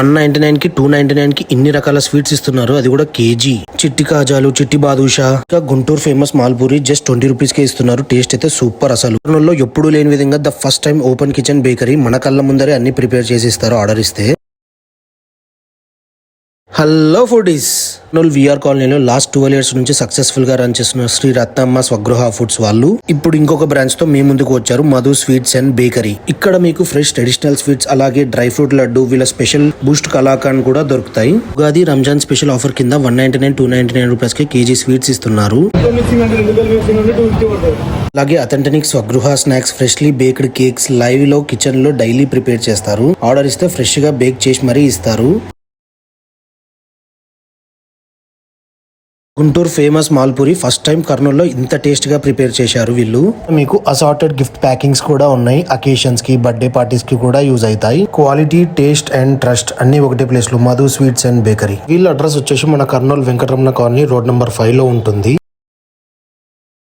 199 కి 299 కి ఇన్ని రకాల స్వీట్స్ ఇస్తున్నారు, అది కూడా కేజీ. చిట్టి కాజాలు, చిట్టి బాదుషా, ఇంకా Guntur famous malpuri just 20 rupees కే ఇస్తున్నారు. టేస్ట్ అయితే సూపర్. అసలు కర్నూలులో ఎప్పుడు లేని విధంగా the first time open kitchen bakery. మన కళ్ళ ముందరే అన్ని ప్రిపేర్ చేసి ఇస్తారు ఆర్డర్ ఇస్తే. హలో ఫుడీస్, కర్నూలు విఆర్ కాలనీలో లాస్ట్ 12 ఇయర్స్ నుంచి సక్సెస్ఫుల్ గా రన్ చేస్తున్న శ్రీ రత్నమ్మ స్వగృహ ఫుడ్స్ వాళ్ళు ఇప్పుడు ఇంకొక బ్రాంచ్ తో మీ ముందుకు వచ్చారు, మధు స్వీట్స్ అండ్ బేకరీ. ఇక్కడ మీకు ఫ్రెష్ ట్రెడిషనల్ స్వీట్స్, అలాగే డ్రై ఫ్రూట్ లడ్డు, వీళ్ళ స్పెషల్ బూస్ట్ కలాకాండ్ కూడా దొరుకుతాయి. ఉగాది రంజాన్ స్పెషల్ ఆఫర్ కింద 199, 299 రూపీస్ కి కేజీ స్వీట్స్ ఇస్తున్నారు. అలాగే authentic Swagruha snacks, freshly baked cakes live లో కిచెన్ లో డైలీ ప్రిపేర్ చేస్తారు. ఆర్డర్ ఇస్తే ఫ్రెష్ గా బేక్ చేసి మరీ ఇస్తారు. Guntur famous malpuri first time కర్నూలులో ఇంత టేస్ట్ గా ప్రిపేర్ చేశారు వీళ్ళు. మీకు అసార్టెడ్ గిఫ్ట్ ప్యాకింగ్స్ కూడా ఉన్నాయి. అకేషన్స్ కి, బర్త్డే పార్టీస్ కి కూడా యూజ్ అవుతాయి. క్వాలిటీ, టేస్ట్ అండ్ ట్రస్ట్ అన్ని ఒకటే ప్లేస్ లో మధు స్వీట్స్ అండ్ బేకరీ. వీళ్ళ అడ్రస్ వచ్చేసి మన Kurnool Venkataramana colony road number 5 లో ఉంటుంది.